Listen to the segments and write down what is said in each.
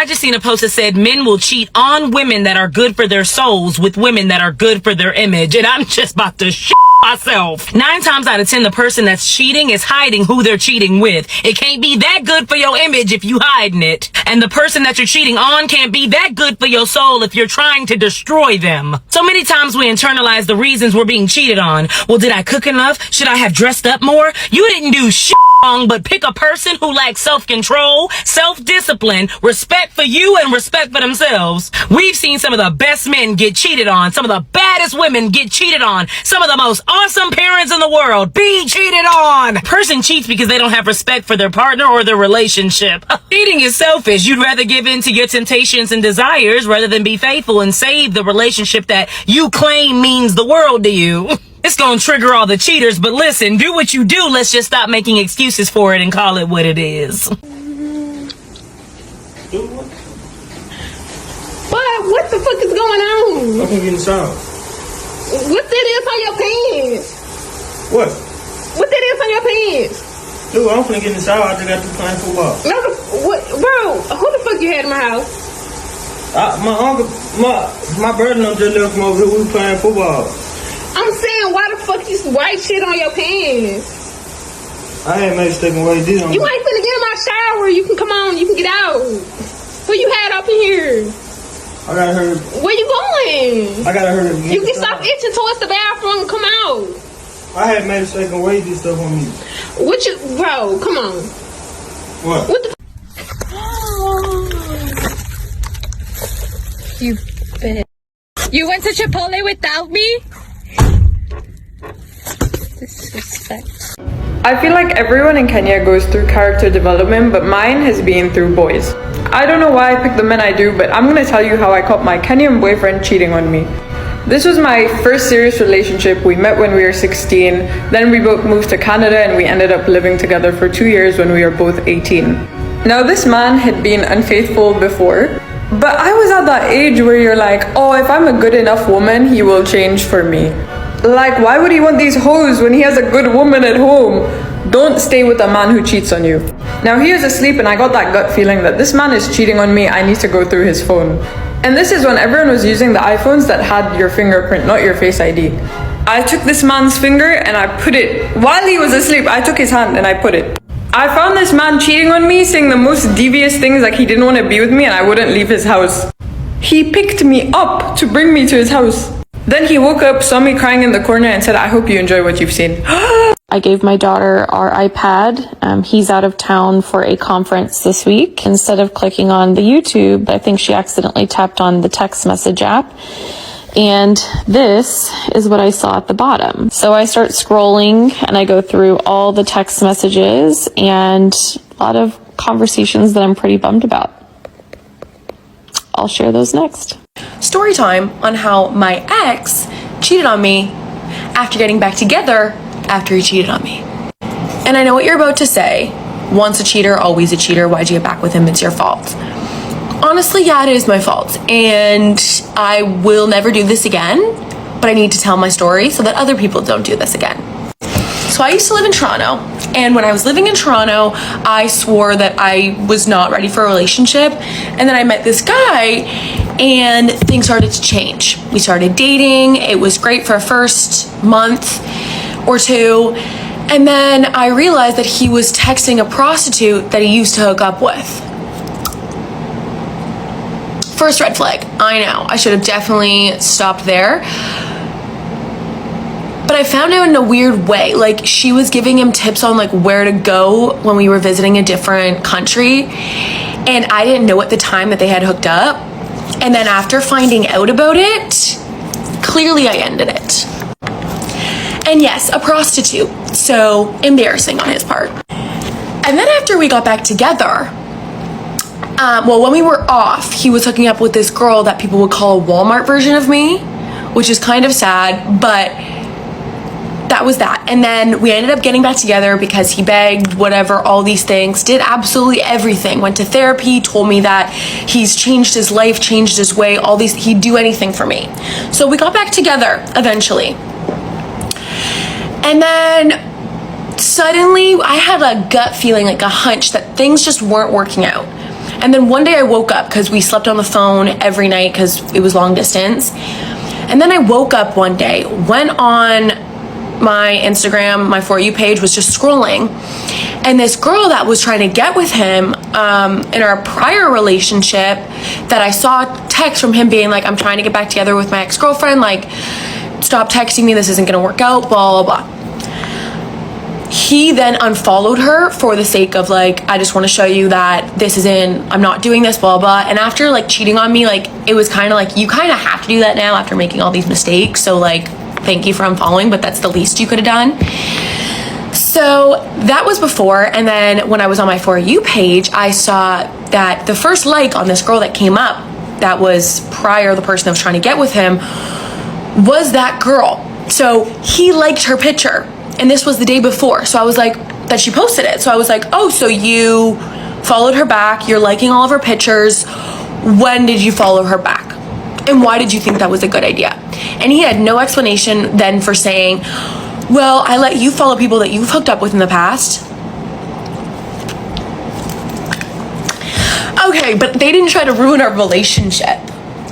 I just seen a post that said men will cheat on women that are good for their souls with women that are good for their image. And I'm just about to shit myself. 9 times out of 10, the person that's cheating is hiding who they're cheating with. It can't be that good for your image if you hiding it. And the person that you're cheating on can't be that good for your soul if you're trying to destroy them. So many times we internalize the reasons we're being cheated on. Well, did I cook enough? Should I have dressed up more? You didn't do shit wrong, but pick a person who lacks self-control, self-discipline, respect for you, and respect for themselves. We've seen some of the best men get cheated on, some of the baddest women get cheated on, some of the most awesome parents in the world be cheated on. Person cheats because they don't have respect for their partner or their relationship. Cheating is selfish. You'd rather give in to your temptations and desires rather than be faithful and save the relationship that you claim means the world to you. It's gonna trigger all the cheaters, but listen, do what you do. Let's just stop making excuses for it and call it what it is. What the fuck is going on? I'm gonna get in the shower. What that is on your pants? What? What that is on your pants? Dude, I'm finna get in the shower. I just got through playing football. No, what, bro? Who the fuck you had in my house? My uncle, my brother and them just left from over here. We was playing football. I'm saying, why the fuck you white shit on your pants? I ain't made a mistake in what he did on me. You ain't finna get in my shower. You can come on. You can get out. Who you had up in here? I gotta hurry. Where you going? I gotta hurry. You can stop itching towards the bathroom and come out. I had made a mistake in what he did stuff on me. What you, bro? Come on. What? What the? You bitch. You went to Chipotle without me? Disrespect. I feel like everyone in Kenya goes through character development, but mine has been through boys. I don't know why I pick the men I do, but I'm gonna tell you how I caught my Kenyan boyfriend cheating on me. This was my first serious relationship. We met when we were 16, then we both moved to Canada and we ended up living together for 2 years when we were both 18. Now this man had been unfaithful before, but I was at that age where you're like, oh, if I'm a good enough woman, he will change for me. Like, why would he want these hoes when he has a good woman at home? Don't stay with a man who cheats on you. Now he was asleep and I got that gut feeling that this man is cheating on me, I need to go through his phone. And this is when everyone was using the iPhones that had your fingerprint, not your Face ID. I took this man's finger and I put it, while he was asleep, I took his hand and I put it. I found this man cheating on me, saying the most devious things, like he didn't want to be with me and I wouldn't leave his house. He picked me up to bring me to his house. Then he woke up, saw me crying in the corner and said, I hope you enjoy what you've seen. I gave my daughter our iPad. He's out of town for a conference this week. Instead of clicking on the YouTube, I think she accidentally tapped on the text message app. And this is what I saw at the bottom. So I start scrolling and I go through all the text messages and a lot of conversations that I'm pretty bummed about. I'll share those next. Story time on how my ex cheated on me after getting back together after he cheated on me. And I know what you're about to say. Once a cheater, always a cheater. Why'd you get back with him? It's your fault. Honestly, yeah, it is my fault. And I will never do this again. But I need to tell my story so that other people don't do this again. So I used to live in Toronto. And when I was living in Toronto, I swore that I was not ready for a relationship. And then I met this guy and things started to change. We started dating. It was great for a first month or two. And then I realized that he was texting a prostitute that he used to hook up with. First red flag. I know. I should have definitely stopped there. But I found out in a weird way. Like, she was giving him tips on like where to go when we were visiting a different country. And I didn't know at the time that they had hooked up. And then after finding out about it, clearly I ended it. And yes, a prostitute. So embarrassing on his part. And then after we got back together, when we were off, he was hooking up with this girl that people would call a Walmart version of me, which is kind of sad, but that was that. And then we ended up getting back together because he begged, whatever, all these things, did absolutely everything, went to therapy, told me that he's changed his life, changed his way, all these, he'd do anything for me. So we got back together eventually. And then suddenly I had a gut feeling, like a hunch that things just weren't working out. And then one day I woke up because we slept on the phone every night because it was long distance. And then I woke up one day, went on my Instagram, my For You page, was just scrolling. And this girl that was trying to get with him in our prior relationship, that I saw text from him being like, I'm trying to get back together with my ex-girlfriend, like, stop texting me, this isn't gonna work out, blah, blah, blah. He then unfollowed her for the sake of like, I just want to show you that I'm not doing this, blah, blah. And after like cheating on me, like, it was kind of like, you kind of have to do that now after making all these mistakes. So like, thank you for unfollowing, but that's the least you could have done. So that was before. And then when I was on my For You page, I saw that the first like on this girl that came up that was prior, the person that was trying to get with him, was that girl. So he liked her picture. And this was the day before. So I was like, that she posted it. So I was like, oh, so you followed her back. You're liking all of her pictures. When did you follow her back? And why did you think that was a good idea? And he had no explanation then for saying, well, I let you follow people that you've hooked up with in the past. Okay, but they didn't try to ruin our relationship.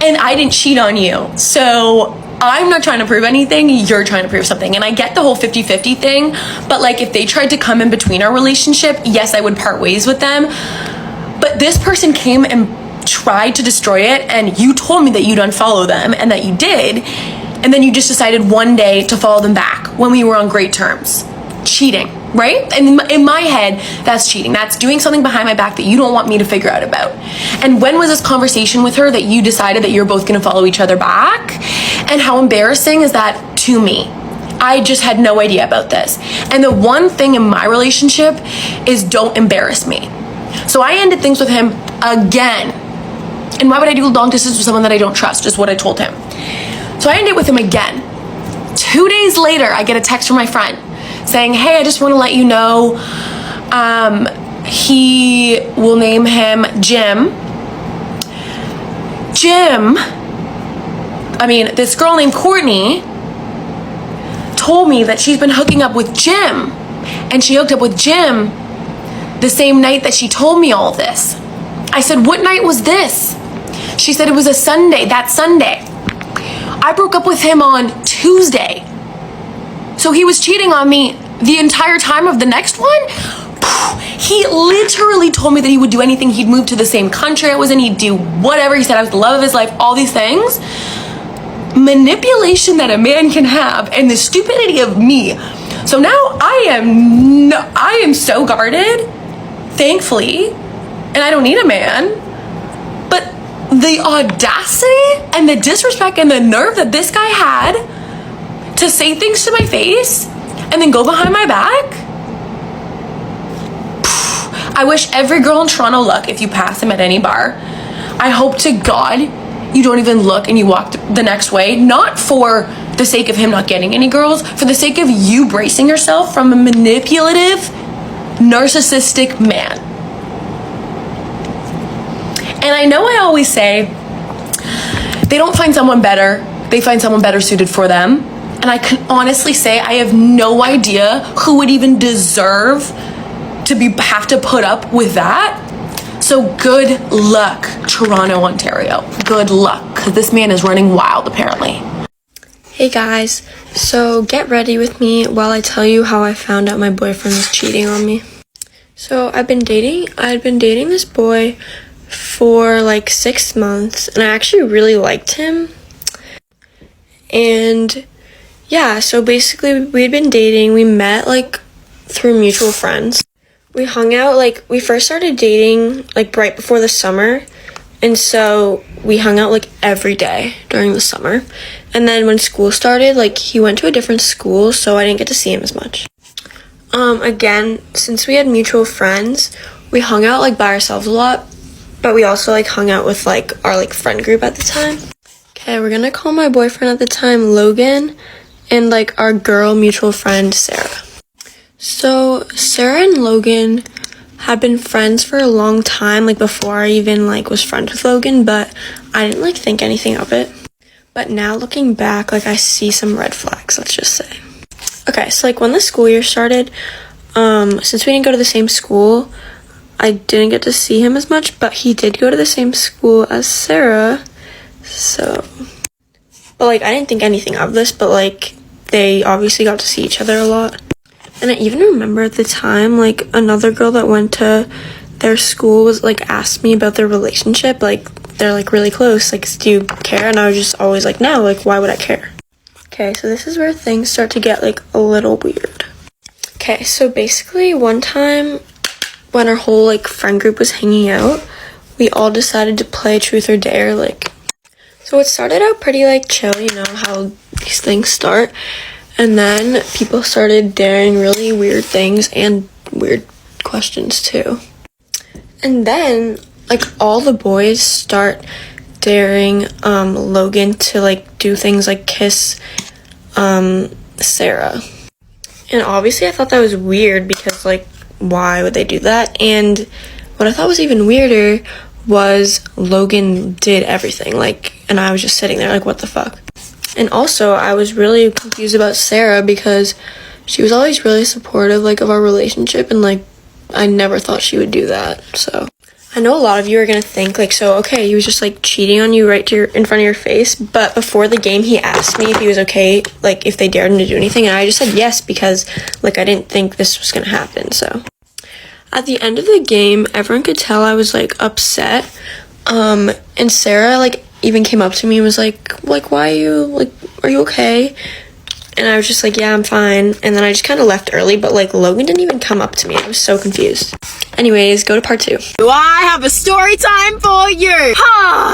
And I didn't cheat on you. So I'm not trying to prove anything, you're trying to prove something. And I get the whole 50-50 thing, but like if they tried to come in between our relationship, yes, I would part ways with them. But this person came and tried to destroy it, and you told me that you'd unfollow them and that you did, and then you just decided one day to follow them back when we were on great terms. Cheating, right? And in my head, that's cheating. That's doing something behind my back that you don't want me to figure out about. And when was this conversation with her that you decided that you're both gonna follow each other back? And how embarrassing is that to me? I just had no idea about this. And the one thing in my relationship is don't embarrass me. So I ended things with him again. And why would I do long distance with someone that I don't trust, is what I told him. So I ended with him again. 2 days later, I get a text from my friend saying, hey, I just want to let you know, he will name him Jim. This girl named Courtney told me that she's been hooking up with Jim, and she hooked up with Jim the same night that she told me all this. I said, what night was this? She said it was a Sunday, that Sunday. I broke up with him on Tuesday. So he was cheating on me the entire time of the next one? He literally told me that he would do anything. He'd move to the same country I was in. He'd do whatever. He said I was the love of his life, all these things. Manipulation that a man can have, and the stupidity of me. So now I am so guarded, thankfully, and I don't need a man. But the audacity and the disrespect and the nerve that this guy had to say things to my face and then go behind my back. I wish every girl in Toronto luck if you pass him at any bar. I hope to God you don't even look and you walk the next way, not for the sake of him not getting any girls, for the sake of you bracing yourself from a manipulative, narcissistic man. And I know I always say they don't find someone better, they find someone better suited for them. And I can honestly say I have no idea who would even deserve to have to put up with that. So good luck, Toronto, Ontario. Good luck, because this man is running wild, apparently. Hey guys, so get ready with me while I tell you how I found out my boyfriend was cheating on me. So I had been dating this boy for like 6 months, and I actually really liked him. And yeah, so basically we had been dating. We met like through mutual friends. We hung out, like we first started dating like right before the summer, and so we hung out like every day during the summer. And then when school started, like he went to a different school, so I didn't get to see him as much. Again, since we had mutual friends, we hung out like by ourselves a lot, but we also like hung out with like our like friend group at the time. Okay, we're gonna call my boyfriend at the time Logan, and like our girl mutual friend Sarah. So Sarah and Logan had been friends for a long time, like before I even like was friends with Logan, but I didn't like think anything of it. But now looking back, like I see some red flags, let's just say. Okay, so like when the school year started, since we didn't go to the same school, I didn't get to see him as much, but he did go to the same school as Sarah. So, but like, I didn't think anything of this, but like, they obviously got to see each other a lot. And I even remember at the time, like, another girl that went to their school was like, asked me about their relationship. Like, they're like really close. Like, do you care? And I was just always like, no, like, why would I care? Okay, so this is where things start to get like a little weird. Okay, so basically one time when our whole like friend group was hanging out, we all decided to play truth or dare. Like, so it started out pretty like chill, you know how these things start. And then people started daring really weird things and weird questions too. And then like all the boys start daring Logan to like do things like kiss Sarah. And obviously I thought that was weird because like, why would they do that? And what I thought was even weirder was Logan did everything, like, and I was just sitting there like, what the fuck? And also I was really confused about Sarah because she was always really supportive like of our relationship, and like I never thought she would do that. So I know a lot of you are gonna think like, so okay, he was just like cheating on you right to in front of your face, but before the game he asked me if he was okay, like if they dared him to do anything, and I just said yes because like I didn't think this was gonna happen. So at the end of the game, everyone could tell I was like upset, and Sarah like even came up to me and was like why are you okay? And I was just like, yeah, I'm fine. And then I just kind of left early, but like Logan didn't even come up to me. I was so confused. Anyways, go to part 2. I have a story time for you.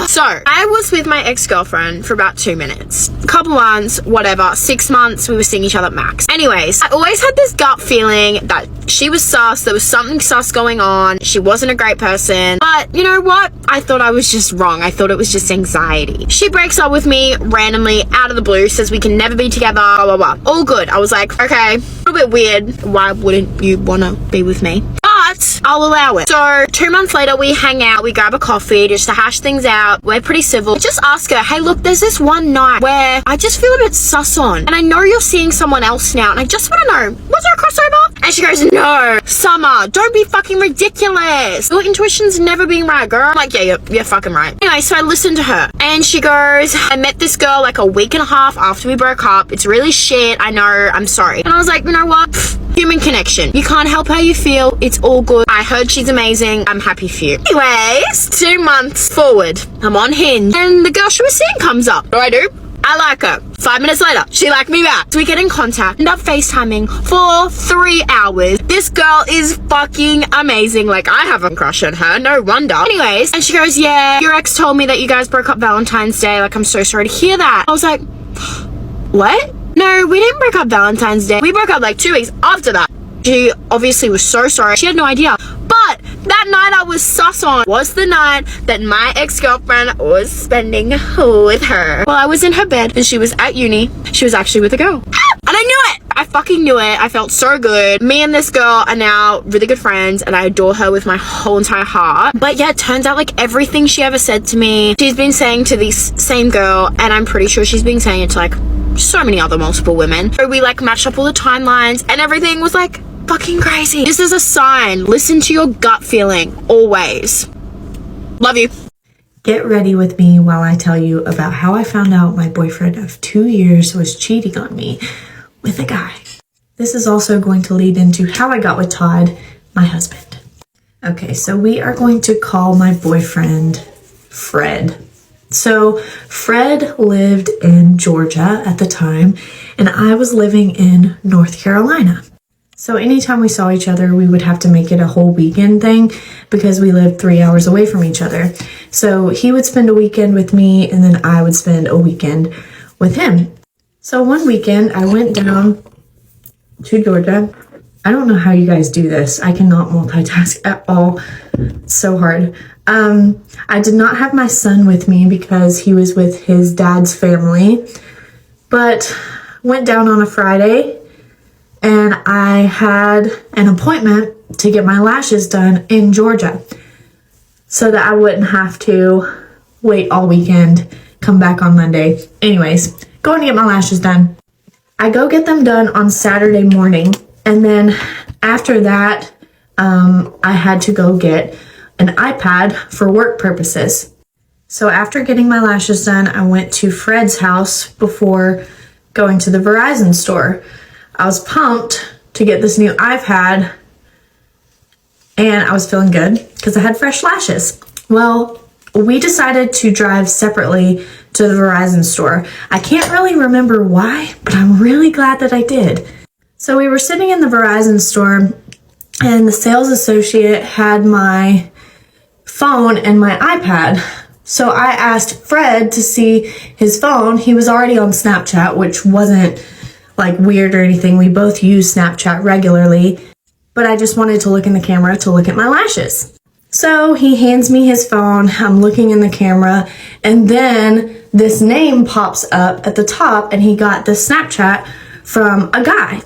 So, I was with my ex-girlfriend for about 2 minutes. A couple months, whatever. 6 months, we were seeing each other max. Anyways, I always had this gut feeling that she was sus. There was something sus going on. She wasn't a great person. But, you know what? I thought I was just wrong. I thought it was just anxiety. She breaks up with me randomly, out of the blue, says we can never be together, blah, blah, blah. All good. I was like, okay, a little bit weird. Why wouldn't you want to be with me? But I'll allow it. So 2 months later, we hang out, we grab a coffee just to hash things out. We're pretty civil. I just ask her, hey, look, there's this one night where I just feel a bit sus on, and I know you're seeing someone else now, and I just want to know, was there a crossover? And she goes, no, Summer, don't be fucking ridiculous. Your intuition's never been right, girl. I'm like, yeah, you're fucking right. Anyway, so I listened to her, and she goes, I met this girl like a week and a half after we broke up. It's really shit. I know. I'm sorry. And I was like, you know what? Human connection. You can't help how you feel. It's all good. I heard she's amazing. I'm happy for you. Anyways, 2 months forward, I'm on Hinge, and the girl she was seeing comes up. What do I do? I like her. 5 minutes later, she liked me back. So we get in contact, end up FaceTiming for 3 hours. This girl is fucking amazing. Like, I have a crush on her. No wonder. Anyways, and she goes, yeah, your ex told me that you guys broke up Valentine's Day. Like, I'm so sorry to hear that. I was like, what? No, we didn't break up Valentine's Day. We broke up like 2 weeks after that. She obviously was so sorry. She had no idea. But that night I was sus on was the night that my ex-girlfriend was spending with her. Well, I was in her bed and she was at uni. She was actually with a girl. And I knew it! I fucking knew it. I felt so good. Me and this girl are now really good friends, and I adore her with my whole entire heart. But yeah, it turns out like everything she ever said to me, she's been saying to this same girl, and I'm pretty sure she's been saying it to like so many other multiple women. So we like matched up all the timelines, and everything was like fucking crazy. This is a sign. Listen to your gut feeling always. Love you. Get ready with me while I tell you about how I found out my boyfriend of 2 years was cheating on me with a guy. This is also going to lead into how I got with Todd, my husband. Okay, so we are going to call my boyfriend Fred. So Fred lived in Georgia at the time, and I was living in North Carolina. So anytime we saw each other, we would have to make it a whole weekend thing because we lived 3 hours away from each other. So he would spend a weekend with me, and then I would spend a weekend with him. So one weekend I went down to Georgia. I don't know how you guys do this. I cannot multitask at all. It's so hard. I did not have my son with me because he was with his dad's family, but went down on a Friday, and I had an appointment to get my lashes done in Georgia so that I wouldn't have to wait all weekend, come back on Monday. Anyways, going to get my lashes done. I go get them done on Saturday morning, and then after that, I had to go get an iPad for work purposes. So after getting my lashes done, I went to Fred's house before going to the Verizon store. I was pumped to get this new iPad, and I was feeling good because I had fresh lashes. Well, we decided to drive separately to the Verizon store. I can't really remember why, but I'm really glad that I did. So we were sitting in the Verizon store, and the sales associate had my phone and my iPad. So I asked Fred to see his phone. He was already on Snapchat, which wasn't like weird or anything. We both use Snapchat regularly, but I just wanted to look in the camera to look at my lashes. So he hands me his phone. I'm looking in the camera, and then this name pops up at the top, and he got the Snapchat from a guy.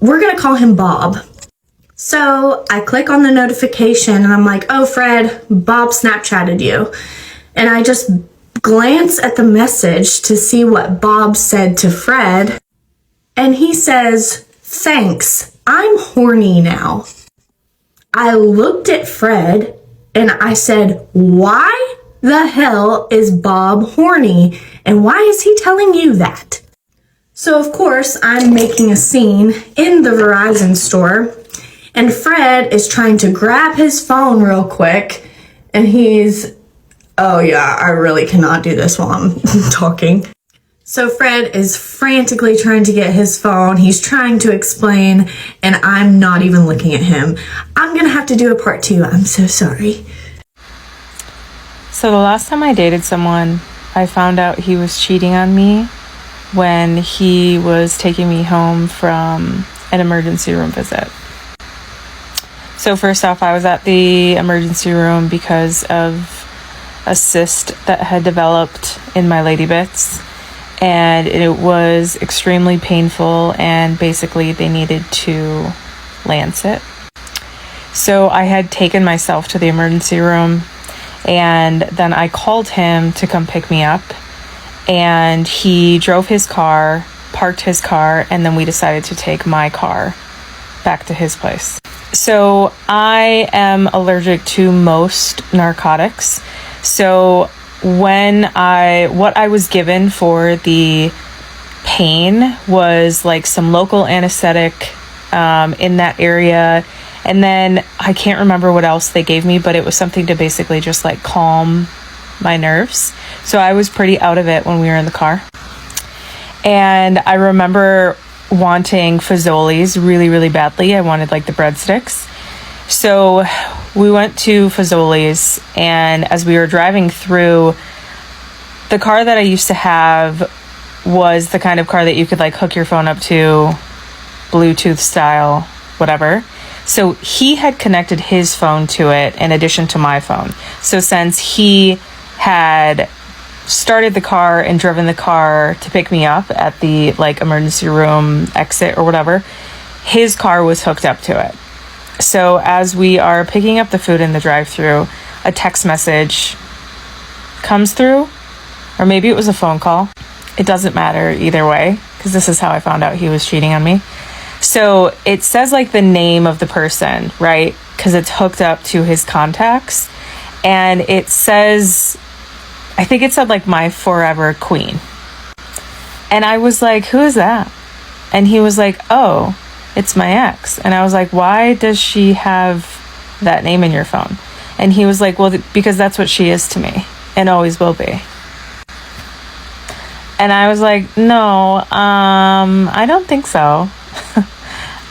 We're gonna call him Bob. So I click on the notification, and I'm like, oh, Fred, Bob Snapchatted you. And I just glance at the message to see what Bob said to Fred. And he says, thanks, I'm horny now. I looked at Fred and I said, why the hell is Bob horny? And why is he telling you that? So of course, I'm making a scene in the Verizon store, and Fred is trying to grab his phone real quick, and he's, oh yeah, I really cannot do this while I'm talking. So Fred is frantically trying to get his phone. He's trying to explain, and I'm not even looking at him. I'm gonna have to do a part 2. I'm so sorry. So the last time I dated someone, I found out he was cheating on me when he was taking me home from an emergency room visit. So first off, I was at the emergency room because of a cyst that had developed in my lady bits, and it was extremely painful, and basically they needed to lance it. So I had taken myself to the emergency room, and then I called him to come pick me up, and he drove his car, parked his car, and then we decided to take my car back to his place. So I am allergic to most narcotics. So what I was given for the pain was like some local anesthetic in that area. And then I can't remember what else they gave me, but it was something to basically just like calm my nerves. So I was pretty out of it when we were in the car. And I remember wanting Fazoli's really, really badly. I wanted like the breadsticks. So we went to Fazoli's, and as we were driving through, the car that I used to have was the kind of car that you could like hook your phone up to, Bluetooth style, whatever. So he had connected his phone to it in addition to my phone. So since he had started the car and driven the car to pick me up at the like emergency room exit or whatever, his car was hooked up to it. So as we are picking up the food in the drive-thru, a text message comes through, or maybe it was a phone call. It doesn't matter either way, because this is how I found out he was cheating on me. So it says like the name of the person, right? Because it's hooked up to his contacts. And it says, I think it said like my forever queen. And I was like, who is that? And he was like, oh, it's my ex. And I was like, why does she have that name in your phone? And he was like, well, because that's what she is to me and always will be. And I was like, no, I don't think so.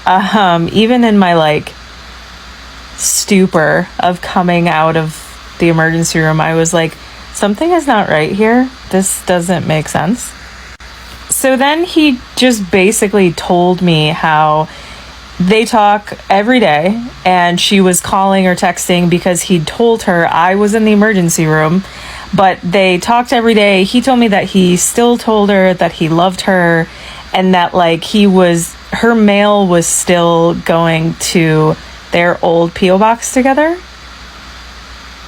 Even in my like stupor of coming out of the emergency room, I was like, something is not right here. This doesn't make sense. So then he just basically told me how they talk every day, and she was calling or texting because he'd told her I was in the emergency room, but they talked every day. He told me that he still told her that he loved her, and that like her mail was still going to their old P.O. box together.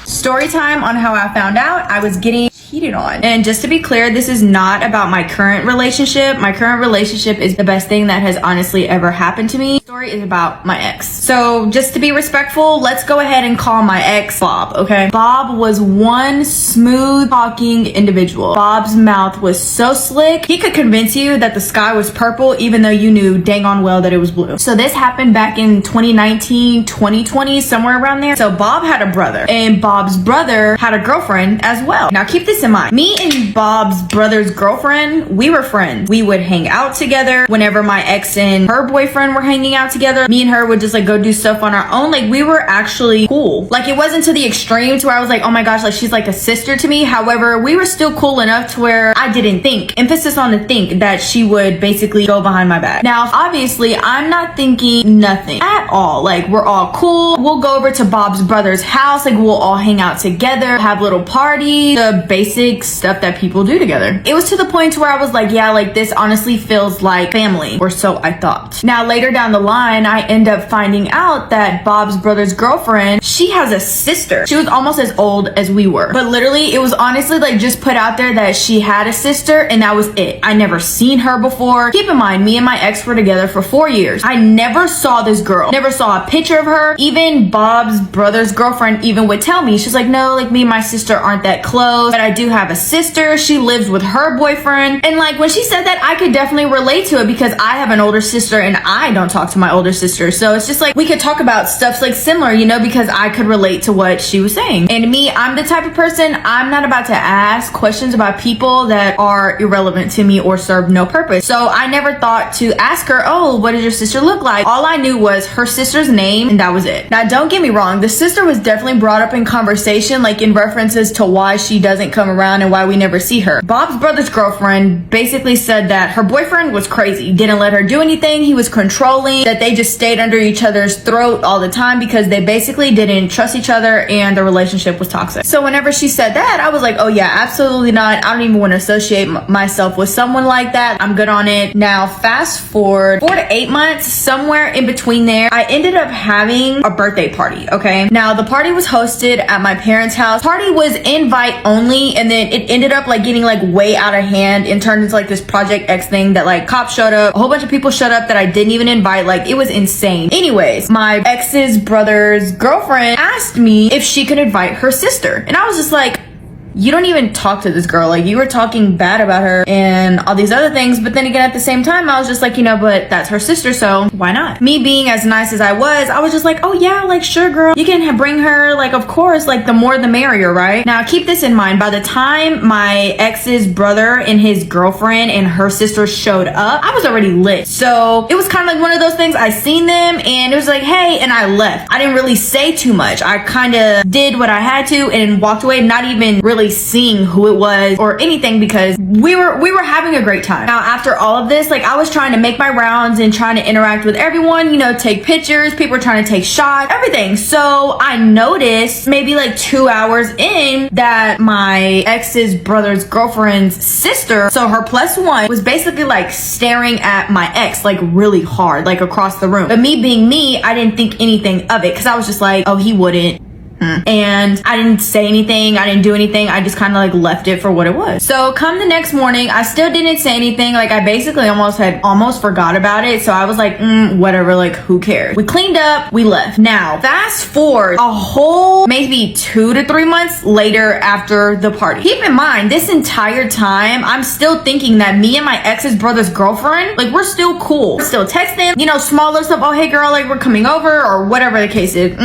Story time on how I found out I was getting cheated on. And just to be clear, this is not about my current relationship. My current relationship is the best thing that has honestly ever happened to me. Story is about my ex. So just to be respectful, let's go ahead and call my ex Bob, okay? Bob was one smooth talking individual. Bob's mouth was so slick, he could convince you that the sky was purple even though you knew dang on well that it was blue. So this happened back in 2019, 2020, somewhere around there. So Bob had a brother, and Bob's brother had a girlfriend as well. Now keep this in mind. Me and Bob's brother's girlfriend, we were friends. We would hang out together. Whenever my ex and her boyfriend were hanging out together, me and her would just like go do stuff on our own. Like we were actually cool. Like it wasn't to the extreme to where I was like, oh my gosh, like she's like a sister to me. However, we were still cool enough to where I didn't think, emphasis on the think, that she would basically go behind my back. Now, obviously, I'm not thinking nothing at all. Like we're all cool. We'll go over to Bob's brother's house. Like we'll all hang out together, have little parties, the basic stuff that people do together. It was to the point where I was like, yeah, like this honestly feels like family, or so I thought. Now, later down the line, I end up finding out that Bob's brother's girlfriend, she has a sister. She was almost as old as we were. But literally, it was honestly like just put out there that she had a sister and that was it. I never seen her before. Keep in mind, me and my ex were together for 4 years. I never saw this girl. Never saw a picture of her. Even Bob's brother's girlfriend even would tell me, she's like, no, like me and my sister aren't that close, but I do have a sister. She lives with her boyfriend. And like when she said that, I could definitely relate to it because I have an older sister and I don't talk to my older sister. So it's just like we could talk about stuff like similar, you know, because I could relate to what she was saying. And me, I'm the type of person, I'm not about to ask questions about people that are irrelevant to me or serve no purpose. So I never thought to ask her, oh, what does your sister look like? All I knew was her sister's name and that was it. Now, don't get me wrong, the sister was definitely brought up in conversation, like in references to why she doesn't come around and why we never see her. Bob's brother's girlfriend basically said that her boyfriend was crazy, didn't let her do anything, he was controlling, that they just stayed under each other's throat all the time because they basically didn't trust each other and the relationship was toxic. So whenever she said that, I was like, oh yeah, absolutely not. I don't even want to associate myself with someone like that. I'm good on it. Now, fast forward 4 to 8 months, somewhere in between there, I ended up having a birthday party, okay? Now, the party was hosted at my parents' house. Party was invite only, and then it ended up like getting like way out of hand and turned into like this Project X thing that like cops showed up, a whole bunch of people showed up that I didn't even invite. Like it was insane. Anyways, my ex's brother's girlfriend asked me if she could invite her sister, and I was just like, you don't even talk to this girl. Like you were talking bad about her and all these other things. But then again, at the same time, I was just like, you know, but that's her sister, so why not? Me being as nice as I was just like, oh yeah, like sure girl, you can bring her, like of course, like the more the merrier, right? Now keep this in mind, by the time my ex's brother and his girlfriend and her sister showed up, I was already lit. So it was kind of like one of those things, I seen them and it was like, hey, and I left. I didn't really say too much. I kind of did what I had to and walked away, not even really seeing who it was or anything because we were having a great time. Now, after all of this, like I was trying to make my rounds and trying to interact with everyone, you know, take pictures, people were trying to take shots, everything. So I noticed maybe like 2 hours in that my ex's brother's girlfriend's sister, so her +1, was basically like staring at my ex like really hard, like across the room. But me being me, I didn't think anything of it because I was just like, oh, he wouldn't. And I didn't say anything, I didn't do anything, I just kind of like left it for what it was. So come the next morning, I still didn't say anything, like I basically almost forgot about it. So I was like, whatever, like who cares? We cleaned up, we left. Now fast forward a whole maybe 2 to 3 months later after the party. Keep in mind, this entire time I'm still thinking that me and my ex's brother's girlfriend, like we're still cool, we're still texting, you know, small little stuff, oh hey girl, like we're coming over or whatever the case is.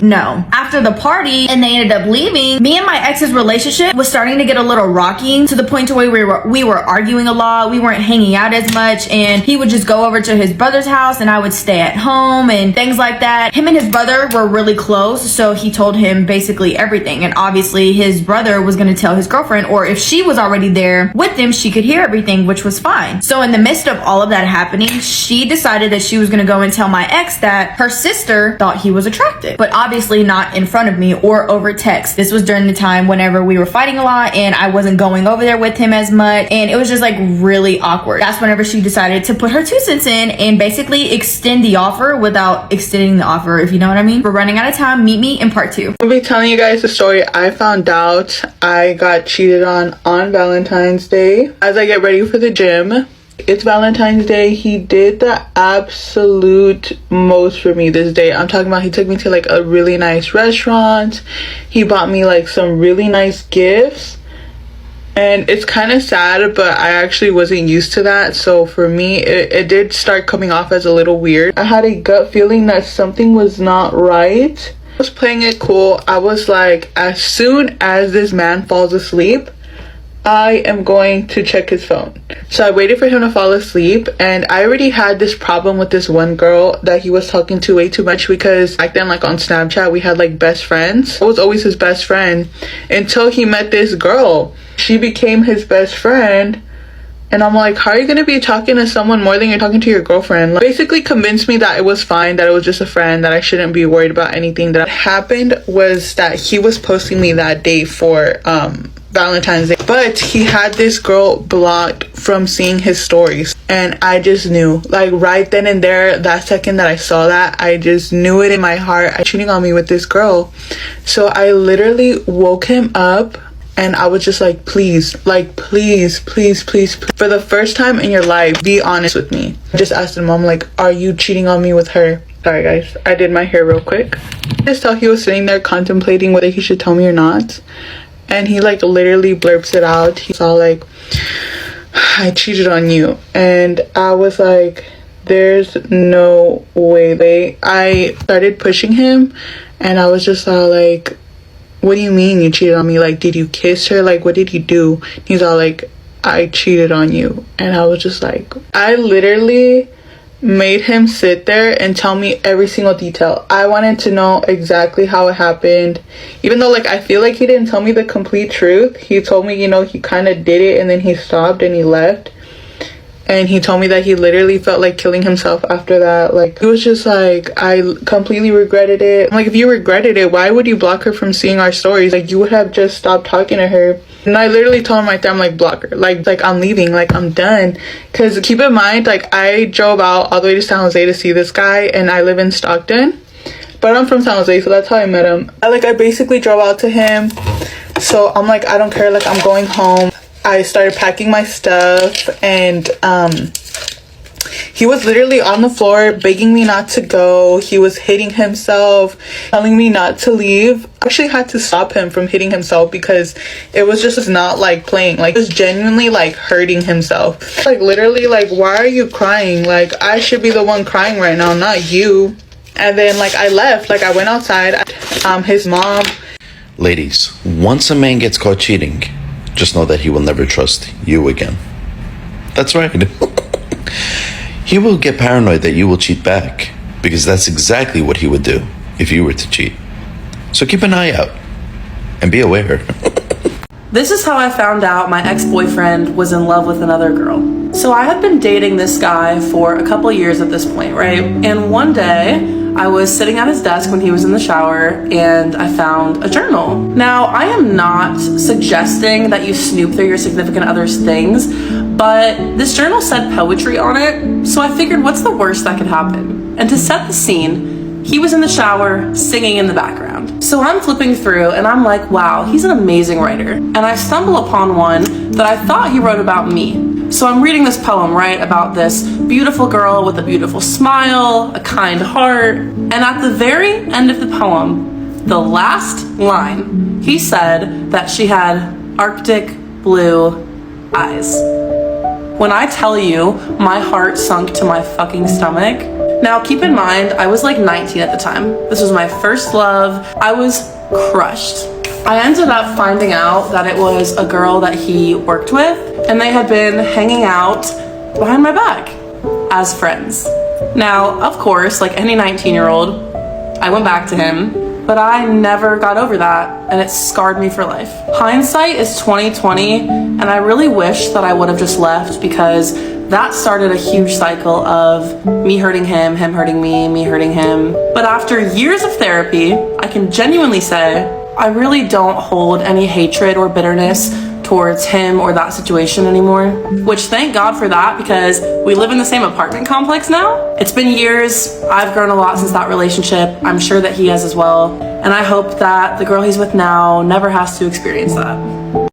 No. After the party and they ended up leaving, me and my ex's relationship was starting to get a little rocky to the point to where we were arguing a lot, we weren't hanging out as much, and he would just go over to his brother's house and I would stay at home and things like that. Him and his brother were really close, so he told him basically everything, and obviously his brother was going to tell his girlfriend, or if she was already there with him, she could hear everything, which was fine. So in the midst of all of that happening, she decided that she was going to go and tell my ex that her sister thought he was attractive, but obviously not in front of me or over text. This was during the time whenever we were fighting a lot and I wasn't going over there with him as much, and it was just like really awkward. That's whenever she decided to put her 2 cents in and basically extend the offer without extending the offer, if you know what I mean. We're running out of time. Meet me in part 2. I'll be telling you guys the story I found out I got cheated on Valentine's Day. As I get ready for the gym, It's Valentine's Day. He did the absolute most for me this day. I'm talking about he took me to like a really nice restaurant. He bought me like some really nice gifts. And it's kind of sad, but I actually wasn't used to that. So for me, it did start coming off as a little weird. I had a gut feeling that something was not right. I was playing it cool. I was like, as soon as this man falls asleep, I am going to check his phone. So I waited for him to fall asleep, and I already had this problem with this one girl that he was talking to way too much, because back then, like on Snapchat, we had like best friends. I was always his best friend until he met this girl. She became his best friend, and I'm like, how are you going to be talking to someone more than you're talking to your girlfriend? Like, basically convinced me that it was fine, that it was just a friend, that I shouldn't be worried about anything. That happened was that he was posting me that day for Valentine's Day, but he had this girl blocked from seeing his stories, and I just knew, like right then and there, that second that I saw that, I just knew it in my heart. I'm cheating on me with this girl. So I literally woke him up, and I was just like, please, please, for the first time in your life, be honest with me. I just asked him, I'm like, are you cheating on me with her? Sorry guys, I did my hair real quick. I just thought he was sitting there contemplating whether he should tell me or not. And he like literally blurps it out. He's all like, I cheated on you. And I was like, there's no way. I started pushing him, and I was just all like, what do you mean you cheated on me? Like, did you kiss her? Like, what did you do? He's all like, I cheated on you. And I was just like, I literally made him sit there and tell me every single detail. I wanted to know exactly how it happened, even though like I feel like he didn't tell me the complete truth. He told me, you know, he kind of did it and then he stopped and he left, and he told me that he literally felt like killing himself after that. Like, he was just like, I completely regretted it. I'm like, if you regretted it, why would you block her from seeing our stories? Like, you would have just stopped talking to her. And I literally told him right there, I'm like, block her. Like I'm leaving. Like, I'm done. Because keep in mind, like, I drove out all the way to San Jose to see this guy, and I live in Stockton. But I'm from San Jose, so that's how I met him. I basically drove out to him. So I'm like, I don't care. Like, I'm going home. I started packing my stuff, and he was literally on the floor begging me not to go. He was hitting himself, telling me not to leave. I actually had to stop him from hitting himself because it was just not like playing. Like, it was genuinely like hurting himself. Like, literally, like, why are you crying? Like, I should be the one crying right now, not you. And then like I left, like I went outside. His mom. Ladies, once a man gets caught cheating, just know that he will never trust you again. That's right. He will get paranoid that you will cheat back, because that's exactly what he would do if you were to cheat. So keep an eye out and be aware. This is how I found out my ex-boyfriend was in love with another girl. So I had been dating this guy for a couple of years at this point, right? And one day I was sitting at his desk when he was in the shower, and I found a journal. Now, I am not suggesting that you snoop through your significant other's things, but this journal said poetry on it, so I figured, what's the worst that could happen? And to set the scene, he was in the shower singing in the background. So I'm flipping through and I'm like, wow, he's an amazing writer. And I stumble upon one that I thought he wrote about me. So I'm reading this poem, right, about this beautiful girl with a beautiful smile, a kind heart. And at the very end of the poem, the last line, he said that she had Arctic blue eyes. When I tell you, my heart sunk to my fucking stomach. Now, keep in mind, I was like 19 at the time. This was my first love. I was crushed. I ended up finding out that it was a girl that he worked with, and they had been hanging out behind my back as friends. Now, of course, like any 19-year-old, I went back to him, but I never got over that, and it scarred me for life. Hindsight is 20/20, and I really wish that I would have just left, because that started a huge cycle of me hurting him, him hurting me hurting him. But after years of therapy, I can genuinely say I really don't hold any hatred or bitterness towards him or that situation anymore, which thank God for that, because we live in the same apartment complex now. It's been years. I've grown a lot since that relationship. I'm sure that he has as well. And I hope that the girl he's with now never has to experience that.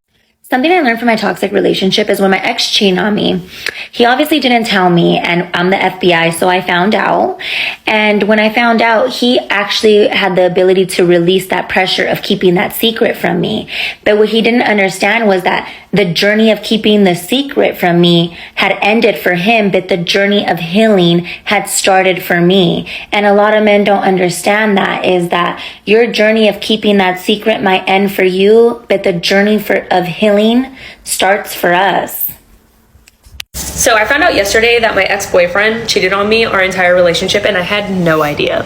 Something I learned from my toxic relationship is when my ex cheated on me, he obviously didn't tell me, and I'm the FBI, so I found out. And when I found out, he actually had the ability to release that pressure of keeping that secret from me. But what he didn't understand was that the journey of keeping the secret from me had ended for him, but the journey of healing had started for me. And a lot of men don't understand that, is that your journey of keeping that secret might end for you, but the journey of healing starts for us. So I found out yesterday that my ex-boyfriend cheated on me our entire relationship, and I had no idea.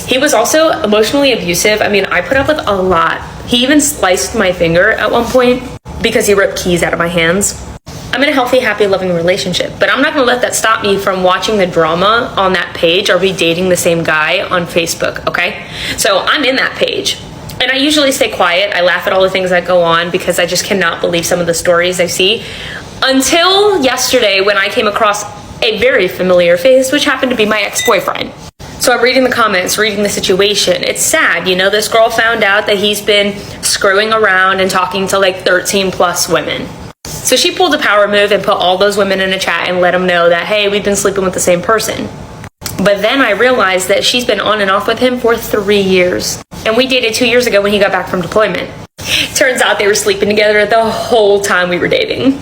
He was also emotionally abusive. I mean, I put up with a lot. He even sliced my finger at one point because he ripped keys out of my hands. I'm in a healthy, happy, loving relationship, but I'm not gonna let that stop me from watching the drama on that page or be dating the same guy on Facebook, okay? So I'm in that page. And I usually stay quiet. I laugh at all the things that go on because I just cannot believe some of the stories I see. Until yesterday when I came across a very familiar face, which happened to be my ex-boyfriend. So I'm reading the comments, reading the situation. It's sad, you know, this girl found out that he's been screwing around and talking to like 13 plus women. So she pulled a power move and put all those women in a chat and let them know that, hey, we've been sleeping with the same person. But then I realized that she's been on and off with him for 3 years. And we dated 2 years ago when he got back from deployment. Turns out they were sleeping together the whole time we were dating.